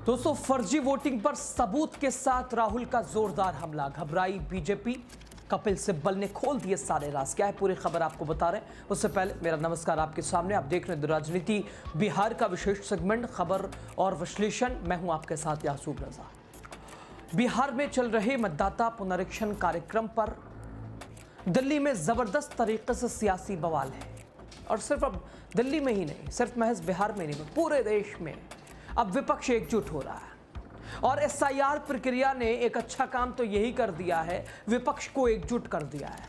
दोस्तों, फर्जी वोटिंग पर सबूत के साथ राहुल का जोरदार हमला। घबराई बीजेपी, कपिल सिब्बल ने खोल दिए सारे राज। क्या है पूरी खबर आपको बता रहे हैं। उससे पहले मेरा नमस्कार आपके सामने। आप देख रहे हैं राजनीति बिहार का विशेष सेगमेंट खबर और विश्लेषण। मैं हूं आपके साथ यासूब रजा। बिहार में चल रहे मतदाता पुनरीक्षण कार्यक्रम पर दिल्ली में जबरदस्त तरीके से सियासी बवाल है। और सिर्फ अब दिल्ली में ही नहीं, सिर्फ महज बिहार में नहीं, पूरे देश में अब विपक्ष एकजुट हो रहा है। और एसआईआर प्रक्रिया ने एक अच्छा काम तो यही कर दिया है, विपक्ष को एकजुट कर दिया है।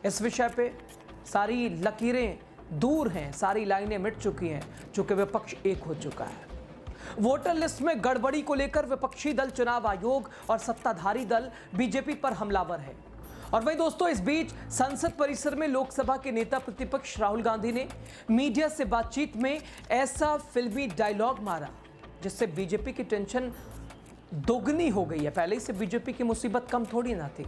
इस विषय पे सारी लकीरें दूर हैं, सारी लाइनें मिट चुकी हैं, चूंकि विपक्ष एक हो चुका है। वोटर लिस्ट में गड़बड़ी को लेकर विपक्षी दल चुनाव आयोग और सत्ताधारी दल बीजेपी पर हमलावर है। और वही दोस्तों, इस बीच संसद परिसर में लोकसभा के नेता प्रतिपक्ष राहुल गांधी ने मीडिया से बातचीत में ऐसा फिल्मी डायलॉग मारा जिससे बीजेपी की टेंशन दोगुनी हो गई है। पहले ही से बीजेपी की मुसीबत कम थोड़ी ना थी।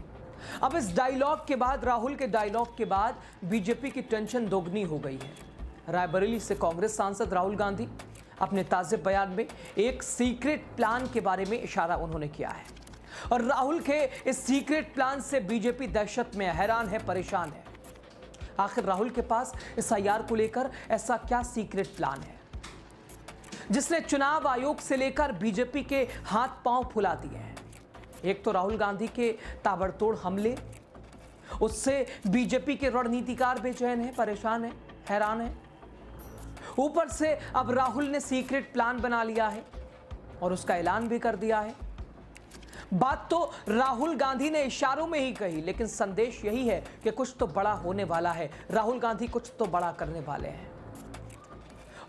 अब इस डायलॉग के बाद, राहुल के डायलॉग के बाद बीजेपी की टेंशन दोगुनी हो गई है। रायबरेली से कांग्रेस सांसद राहुल गांधी अपने ताजे बयान में एक सीक्रेट प्लान के बारे में इशारा उन्होंने किया है। और राहुल के इस सीक्रेट प्लान से बीजेपी दहशत में, हैरान है, परेशान है। आखिर राहुल के पास एसआईआर को लेकर ऐसा क्या सीक्रेट प्लान है जिसने चुनाव आयोग से लेकर बीजेपी के हाथ पांव फुला दिए हैं। एक तो राहुल गांधी के ताबड़तोड़ हमले, उससे बीजेपी के रणनीतिकार बेचैन है, परेशान है, हैरान है। ऊपर से अब राहुल ने सीक्रेट प्लान बना लिया है और उसका ऐलान भी कर दिया है। बात तो राहुल गांधी ने इशारों में ही कही, लेकिन संदेश यही है कि कुछ तो बड़ा होने वाला है। राहुल गांधी कुछ तो बड़ा करने वाले हैं।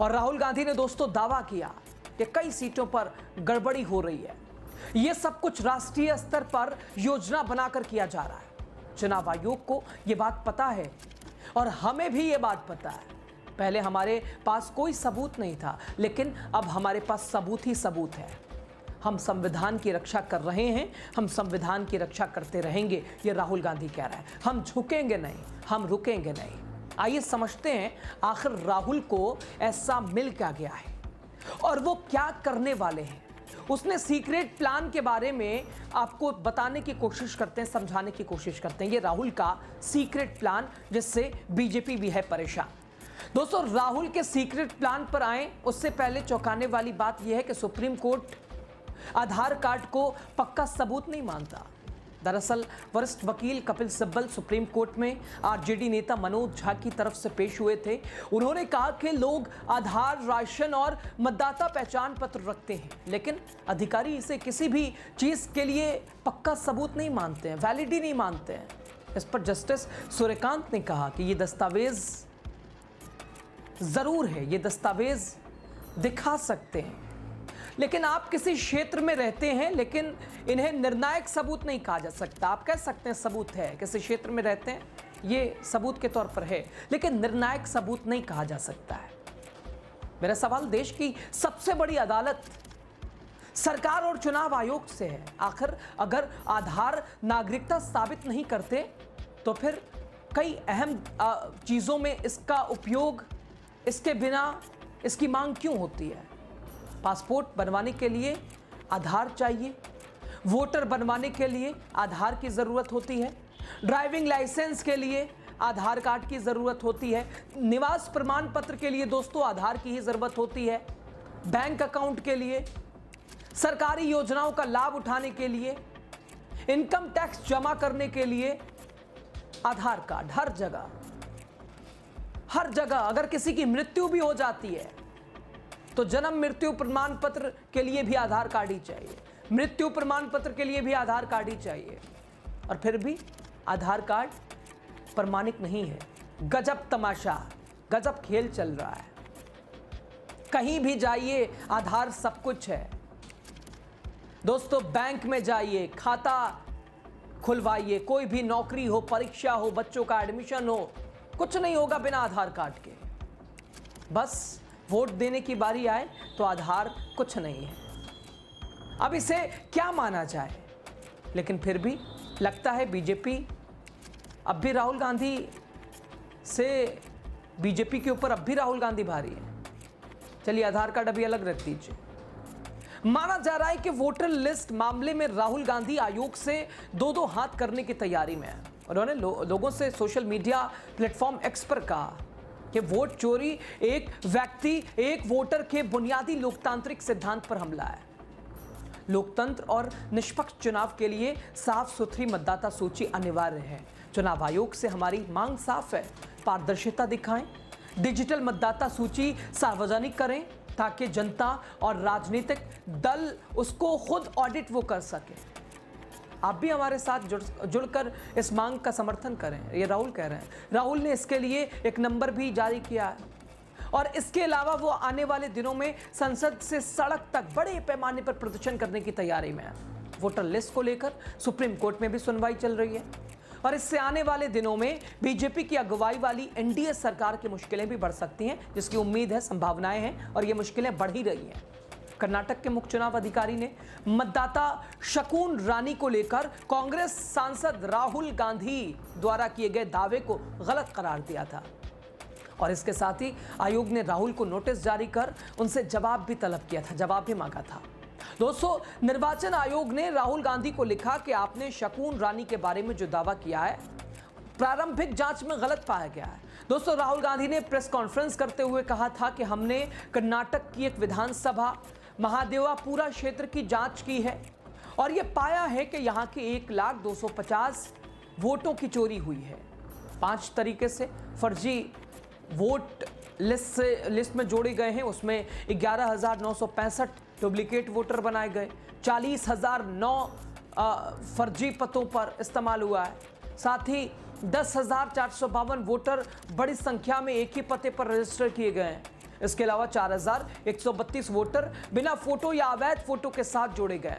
और राहुल गांधी ने दोस्तों दावा किया कि कई सीटों पर गड़बड़ी हो रही है। यह सब कुछ राष्ट्रीय स्तर पर योजना बनाकर किया जा रहा है। चुनाव आयोग को यह बात पता है और हमें भी यह बात पता है। पहले हमारे पास कोई सबूत नहीं था, लेकिन अब हमारे पास सबूत ही सबूत है। हम संविधान की रक्षा कर रहे हैं, हम संविधान की रक्षा करते रहेंगे, ये राहुल गांधी कह रहा है। हम झुकेंगे नहीं, हम रुकेंगे नहीं। आइए समझते हैं आखिर राहुल को ऐसा मिल क्या गया है और वो क्या करने वाले हैं। उसने सीक्रेट प्लान के बारे में आपको बताने की कोशिश करते हैं, समझाने की कोशिश करते हैं। ये राहुल का सीक्रेट प्लान जिससे बीजेपी भी है परेशान। दोस्तों, राहुल के सीक्रेट प्लान पर आए उससे पहले चौंकाने वाली बात यह है कि सुप्रीम कोर्ट आधार कार्ड को पक्का सबूत नहीं मानता। दरअसल वरिष्ठ वकील कपिल सिब्बल सुप्रीम कोर्ट में आरजेडी नेता मनोज झा की तरफ से पेश हुए थे। उन्होंने कहा कि लोग आधार, राशन और मतदाता पहचान पत्र रखते हैं, लेकिन अधिकारी इसे किसी भी चीज के लिए पक्का सबूत नहीं मानते हैं, वैलिड नहीं मानते हैं। इस पर जस्टिस सूर्यकांत ने कहा कि ये दस्तावेज जरूर है, ये दस्तावेज दिखा सकते हैं, लेकिन आप किसी क्षेत्र में रहते हैं, लेकिन इन्हें निर्णायक सबूत नहीं कहा जा सकता। आप कह सकते हैं सबूत है, किसी क्षेत्र में रहते हैं, ये सबूत के तौर पर है, लेकिन निर्णायक सबूत नहीं कहा जा सकता है। मेरा सवाल देश की सबसे बड़ी अदालत सरकार और चुनाव आयोग से है। आखिर अगर आधार नागरिकता साबित नहीं करते तो फिर कई अहम चीजों में इसका उपयोग, इसके बिना इसकी मांग क्यों होती है। पासपोर्ट बनवाने के लिए आधार चाहिए, वोटर बनवाने के लिए आधार की ज़रूरत होती है, ड्राइविंग लाइसेंस के लिए आधार कार्ड की ज़रूरत होती है, निवास प्रमाण पत्र के लिए दोस्तों आधार की ही ज़रूरत होती है, बैंक अकाउंट के लिए, सरकारी योजनाओं का लाभ उठाने के लिए, इनकम टैक्स जमा करने के लिए आधार कार्ड। हर जगह अगर किसी की मृत्यु भी हो जाती है तो जन्म मृत्यु प्रमाण पत्र के लिए भी आधार कार्ड ही चाहिए, मृत्यु प्रमाण पत्र के लिए भी आधार कार्ड ही चाहिए, और फिर भी आधार कार्ड प्रमाणिक नहीं है। गजब तमाशा, गजब खेल चल रहा है। कहीं भी जाइए आधार सब कुछ है। दोस्तों, बैंक में जाइए, खाता खुलवाइए, कोई भी नौकरी हो, परीक्षा हो, बच्चों का एडमिशन हो, कुछ नहीं होगा बिना आधार कार्ड के। बस वोट देने की बारी आए तो आधार कुछ नहीं है। अब इसे क्या माना जाए, लेकिन फिर भी लगता है बीजेपी अब भी राहुल गांधी से, बीजेपी के ऊपर अब भी राहुल गांधी भारी है। चलिए आधार कार्ड अभी अलग रख दीजिए। माना जा रहा है कि वोटर लिस्ट मामले में राहुल गांधी आयोग से दो हाथ करने की तैयारी में है। उन्होंने लोगों से सोशल मीडिया प्लेटफॉर्म एक्स पर कहा कि वोट चोरी एक व्यक्ति एक वोटर के बुनियादी लोकतांत्रिक सिद्धांत पर हमला है। लोकतंत्र और निष्पक्ष चुनाव के लिए साफ सुथरी मतदाता सूची अनिवार्य है। चुनाव आयोग से हमारी मांग साफ है, पारदर्शिता दिखाएं, डिजिटल मतदाता सूची सार्वजनिक करें ताकि जनता और राजनीतिक दल उसको खुद ऑडिट वो कर सके। आप भी हमारे साथ जुड़कर इस मांग का समर्थन करें, ये राहुल कह रहे हैं। राहुल ने इसके लिए एक नंबर भी जारी किया है और इसके अलावा वो आने वाले दिनों में संसद से सड़क तक बड़े पैमाने पर प्रदर्शन करने की तैयारी में है। वोटर लिस्ट को लेकर सुप्रीम कोर्ट में भी सुनवाई चल रही है और इससे आने वाले दिनों में बीजेपी की अगुवाई वाली एनडीए सरकार की मुश्किलें भी बढ़ सकती हैं, जिसकी उम्मीद है, संभावनाएं हैं और ये मुश्किलें बढ़ ही रही हैं। कर्नाटक के मुख्य चुनाव अधिकारी ने मतदाता शकून रानी को लेकर कांग्रेस सांसद राहुल गांधी द्वारा किए गए दावे को गलत करार दिया था और इसके साथ ही आयोग ने राहुल को नोटिस जारी कर उनसे जवाब भी तलब किया था, जवाब भी मांगा था। दोस्तों, निर्वाचन आयोग ने राहुल गांधी को लिखा कि आपने शकून रानी के बारे में जो दावा किया है प्रारंभिक जांच में गलत पाया गया है। दोस्तों, राहुल गांधी ने प्रेस कॉन्फ्रेंस करते हुए कहा था कि हमने कर्नाटक की एक विधानसभा महादेवापुरा क्षेत्र की जांच की है और यह पाया है कि यहां के 1,250 वोटों की चोरी हुई है। 5 तरीके से फर्जी वोट लिस्ट में जोड़े गए हैं। उसमें 11,965 डुप्लीकेट वोटर बनाए गए, 40,009 फर्जी पतों पर इस्तेमाल हुआ है। साथ ही 10,452 वोटर बड़ी संख्या में एक ही पते पर रजिस्टर किए गए हैं। इसके अलावा 4,132 वोटर बिना फोटो या अवैध फोटो के साथ जोड़े गए।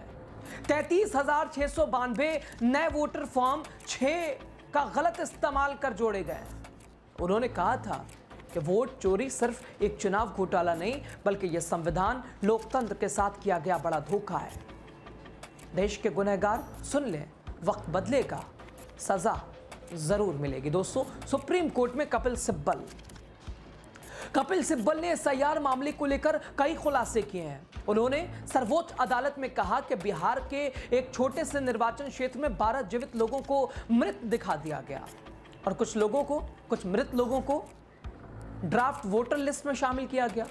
33,692 नए वोटर फॉर्म 6 का गलत इस्तेमाल कर जोड़े गए। उन्होंने कहा था कि वोट चोरी सिर्फ एक चुनाव घोटाला नहीं, बल्कि यह संविधान लोकतंत्र के साथ किया गया बड़ा धोखा है। देश के गुनहगार सुन लें, वक्त बदलेगा, सजा जरूर मिलेगी। दोस्तों, सुप्रीम कोर्ट में कपिल सिब्बल ने एसआईआर मामले को लेकर कई खुलासे किए हैं। उन्होंने सर्वोच्च अदालत में कहा कि बिहार के एक छोटे से निर्वाचन क्षेत्र में 12 जीवित लोगों को मृत दिखा दिया गया और कुछ मृत लोगों को ड्राफ्ट वोटर लिस्ट में शामिल किया गया।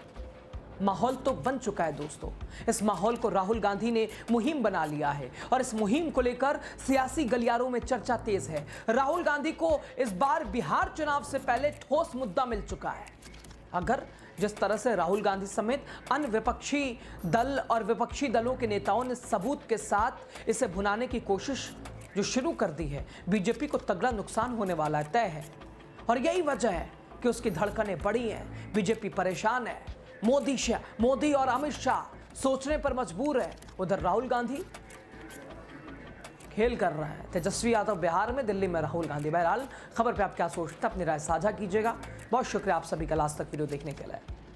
माहौल तो बन चुका है दोस्तों। इस माहौल को राहुल गांधी ने मुहिम बना लिया है और इस मुहिम को लेकर सियासी गलियारों में चर्चा तेज है। राहुल गांधी को इस बार बिहार चुनाव से पहले ठोस मुद्दा मिल चुका है। अगर जिस तरह से राहुल गांधी समेत अन्य विपक्षी दल और विपक्षी दलों के नेताओं ने सबूत के साथ इसे भुनाने की कोशिश जो शुरू कर दी है, बीजेपी को तगड़ा नुकसान होने वाला है, तय है। और यही वजह है कि उसकी धड़कनें बढ़ी हैं। बीजेपी परेशान है। मोदी और अमित शाह सोचने पर मजबूर है। उधर राहुल गांधी खेल कर रहे हैं। तेजस्वी यादव बिहार में, दिल्ली में राहुल गांधी। बहरहाल खबर पे आप क्या सोचते हैं, अपनी राय साझा कीजिएगा। बहुत शुक्रिया आप सभी का लास्ट तक वीडियो देखने के लिए।